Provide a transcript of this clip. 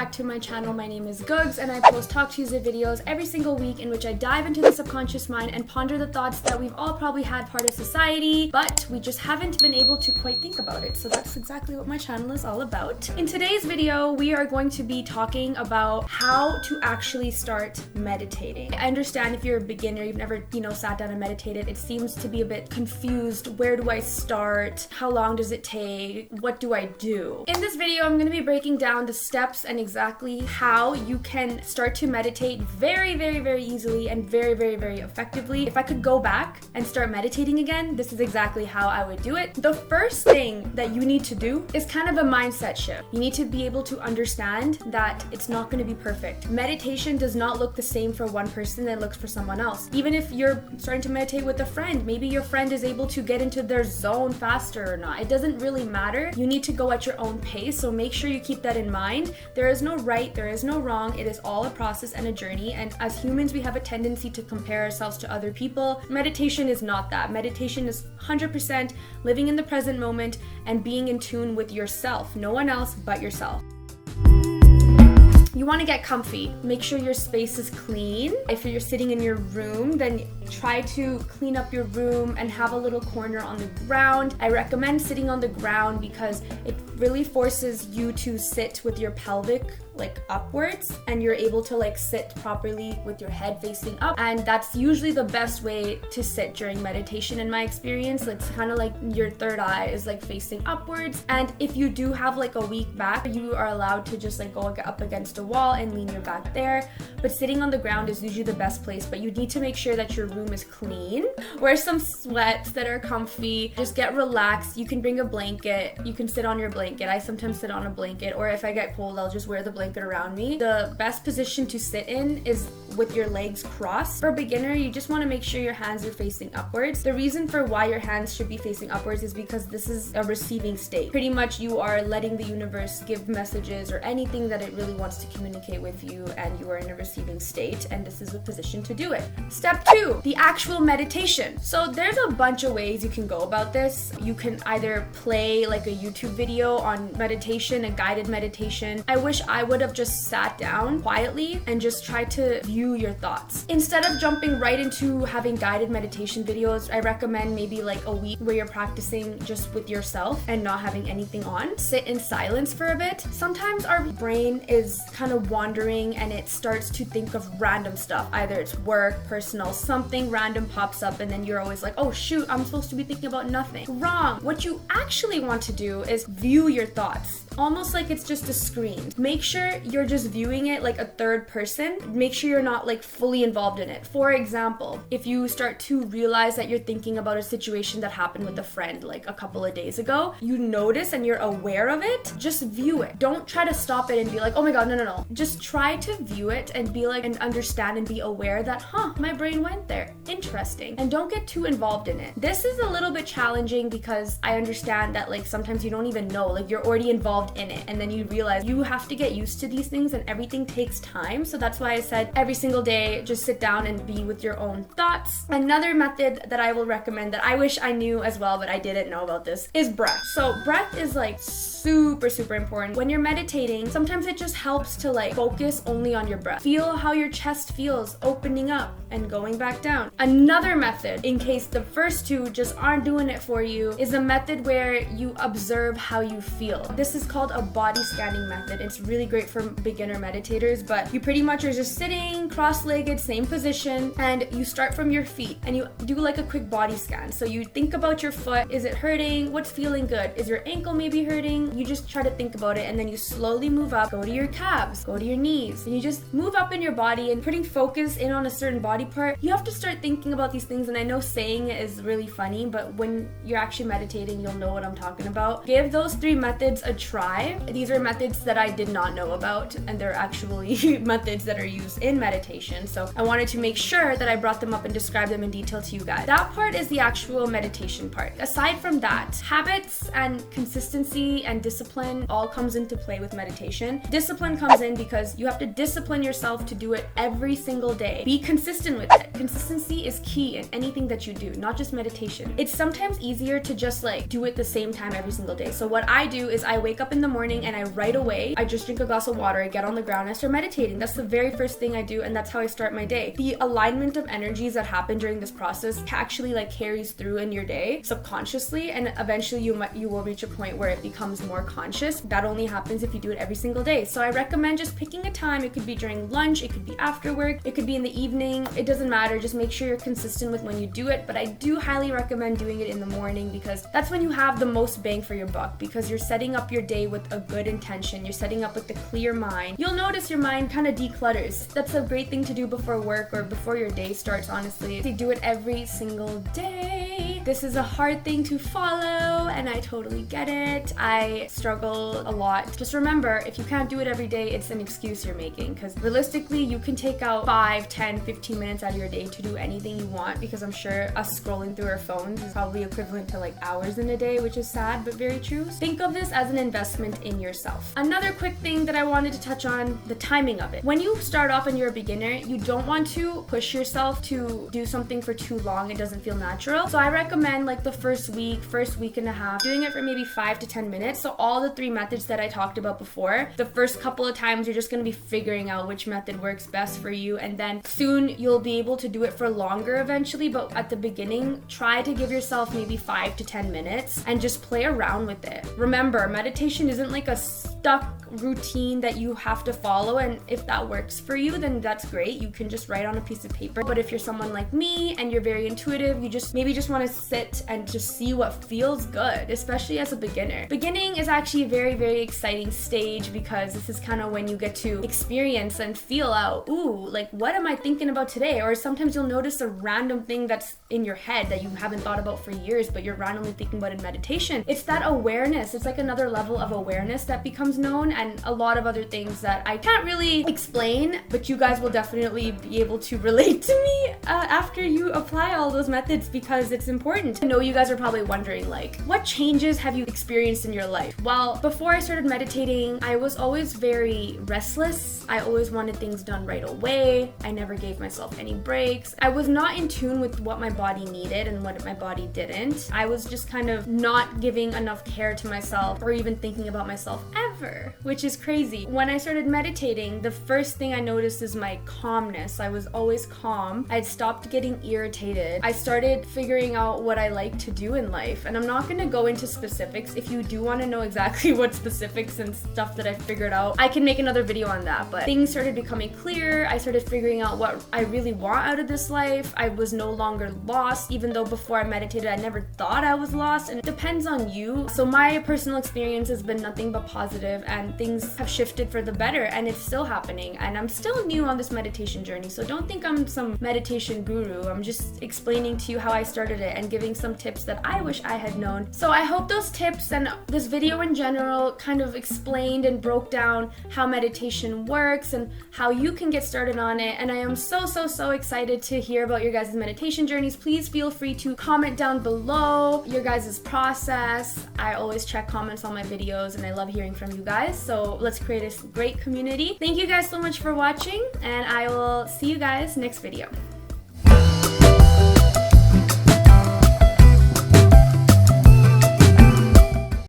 back to my channel. My name is Googs and I post Talk Tuesday videos every single week in which I dive into the subconscious mind and ponder the thoughts that we've all probably had part of society, but we just haven't been able to quite think about it. So that's exactly what my channel is all about. In today's video, we are going to be talking about how to actually start meditating. I understand if you're a beginner, you've never, sat down and meditated, it seems to be a bit confused. Where do I start? How long does it take? What do I do? In this video, I'm going to be breaking down the steps and exactly how you can start to meditate very, very, very easily and very, very, very effectively. If I could go back and start meditating again, this is exactly how I would do it. The first thing that you need to do is kind of a mindset shift. You need to be able to understand that it's not going to be perfect. Meditation does not look the same for one person than it looks for someone else. Even if you're starting to meditate with a friend, maybe your friend is able to get into their zone faster or not. It doesn't really matter. You need to go at your own pace, so make sure you keep that in mind. There is no right, there is no wrong. It is all a process and a journey, and as humans we have a tendency to compare ourselves to other people. Meditation is not that. Meditation is 100% living in the present moment and being in tune with yourself, no one else but yourself. You want to get comfy. Make sure your space is clean. If you're sitting in your room, then try to clean up your room and have a little corner on the ground. I recommend sitting on the ground because it really forces you to sit with your pelvic upwards, and you're able to sit properly with your head facing up, and that's usually the best way to sit during meditation in my experience. It's kind of like your third eye is facing upwards, and if you do have a weak back, you are allowed to just go up against a wall and lean your back there, but sitting on the ground is usually the best place. But you need to make sure that your room is clean. Wear some sweats that are comfy. Just get relaxed. You can bring a blanket. You can sit on your blanket. I sometimes sit on a blanket, or if I get cold, I'll just wear the blanket around me. The best position to sit in is with your legs crossed. For a beginner, you just want to make sure your hands are facing upwards. The reason for why your hands should be facing upwards is because this is a receiving state. Pretty much you are letting the universe give messages or anything that it really wants to communicate with you, and you are in a receiving state, and this is a position to do it. Step 2, the actual meditation. So there's a bunch of ways you can go about this. You can either play a YouTube video on meditation, a guided meditation. I wish I would have just sat down quietly and just tried to view your thoughts. Instead of jumping right into having guided meditation videos, I recommend maybe a week where you're practicing just with yourself and not having anything on. Sit in silence for a bit. Sometimes our brain is kind of wandering and it starts to think of random stuff. Either it's work, personal, something random pops up, and then you're always like, oh shoot, I'm supposed to be thinking about nothing. Wrong. What you actually want to do is view your thoughts. Almost like it's just a screen. Make sure you're just viewing it like a third person. Make sure you're not fully involved in it. For example, if you start to realize that you're thinking about a situation that happened with a friend a couple of days ago, you notice and you're aware of it, just view it. Don't try to stop it and be like, oh my god, no. Just try to view it and be and understand and be aware that, my brain went there. Interesting. And don't get too involved in it. This is a little bit challenging because I understand that sometimes you don't even know, you're already involved in it, and then you realize you have to get used to these things and everything takes time. So that's why I said every single day just sit down and be with your own thoughts. Another method that I will recommend that I wish I knew as well, but I didn't know about this, is breath. So breath is super important. When you're meditating, sometimes it just helps to focus only on your breath. Feel how your chest feels opening up and going back down. Another method, in case the first two just aren't doing it for you, is a method where you observe how you feel. This is called a body scanning method. It's really great for beginner meditators, but you pretty much are just sitting cross-legged, same position, and you start from your feet and you do a quick body scan. So you think about your foot. Is it hurting? What's feeling good? Is your ankle maybe hurting? You just try to think about it, and then you slowly move up, go to your calves, go to your knees, and you just move up in your body and putting focus in on a certain body part. You have to start thinking about these things, and I know saying it is really funny, but when you're actually meditating, you'll know what I'm talking about. Give those 3 methods a try. These are methods that I did not know about, and they're actually methods that are used in meditation, so I wanted to make sure that I brought them up and described them in detail to you guys. That part is the actual meditation part. Aside from that, habits and consistency and discipline all comes into play with meditation. Discipline comes in because you have to discipline yourself to do it every single day. Be consistent with it. Consistency is key in anything that you do, not just meditation. It's sometimes easier to just do it the same time every single day. So what I do is I wake up up in the morning and I just drink a glass of water, I get on the ground, I start meditating. That's the very first thing I do, and that's how I start my day. The alignment of energies that happen during this process actually like carries through in your day subconsciously, and eventually you will reach a point where it becomes more conscious. That only happens if you do it every single day. So I recommend just picking a time. It could be during lunch, it could be after work, it could be in the evening. It doesn't matter. Just make sure you're consistent with when you do it. But I do highly recommend doing it in the morning because that's when you have the most bang for your buck, because you're setting up your day with a good intention. You're setting up with a clear mind. You'll notice your mind kind of declutters. That's a great thing to do before work or before your day starts, honestly. They do it every single day. This is a hard thing to follow, and I totally get it. I struggle a lot. Just remember, if you can't do it every day, it's an excuse you're making, because realistically, you can take out 5, 10, 15 minutes out of your day to do anything you want, because I'm sure us scrolling through our phones is probably equivalent to like hours in a day, which is sad but very true. Think of this as an investment in yourself. Another quick thing that I wanted to touch on, the timing of it. When you start off and you're a beginner, you don't want to push yourself to do something for too long. It doesn't feel natural. So I recommend like the first week and a half, doing it for maybe 5 to 10 minutes. So all the 3 methods that I talked about before, the first couple of times you're just going to be figuring out which method works best for you, and then soon you'll be able to do it for longer eventually. But at the beginning, try to give yourself maybe 5 to 10 minutes and just play around with it. Remember, meditation isn't like a stuck routine that you have to follow, and if that works for you, then that's great. You can just write on a piece of paper. But if you're someone like me and you're very intuitive, you just want to sit and just see what feels good, especially as a beginner. Beginning is actually a very, very exciting stage, because this is kind of when you get to experience and feel out, ooh, like what am I thinking about today? Or sometimes you'll notice a random thing that's in your head that you haven't thought about for years, but you're randomly thinking about in meditation. It's that awareness. It's like another level of awareness that becomes known, and a lot of other things that I can't really explain, but you guys will definitely be able to relate to me after you apply all those methods, because it's important. I know you guys are probably wondering, like, what changes have you experienced in your life? Well, before I started meditating, I was always very restless. I always wanted things done right away. I never gave myself any breaks. I was not in tune with what my body needed and what my body didn't. I was just kind of not giving enough care to myself or even thinking about myself ever, which is crazy. When I started meditating, the first thing I noticed is my calmness. I was always calm. I'd stopped getting irritated. I started figuring out what I like to do in life, and I'm not going to go into specifics. If you do want to know exactly what specifics and stuff that I figured out, I can make another video on that. But things started becoming clear. I started figuring out what I really want out of this life. I was no longer lost, even though before I meditated, I never thought I was lost, and it depends on you. So my personal experience has been nothing but positive, and things have shifted for the better, and it's still happening, and I'm still new on this meditation journey, so don't think I'm some meditation guru. I'm just explaining to you how I started it and giving some tips that I wish I had known. So I hope those tips and this video in general kind of explained and broke down how meditation works and how you can get started on it, and I am so excited to hear about your guys' meditation journeys. Please feel free to comment down below your guys' process. I always check comments on my videos, and I love hearing from you guys, so let's create a great community. Thank you guys so much for watching, and I will see you guys next video.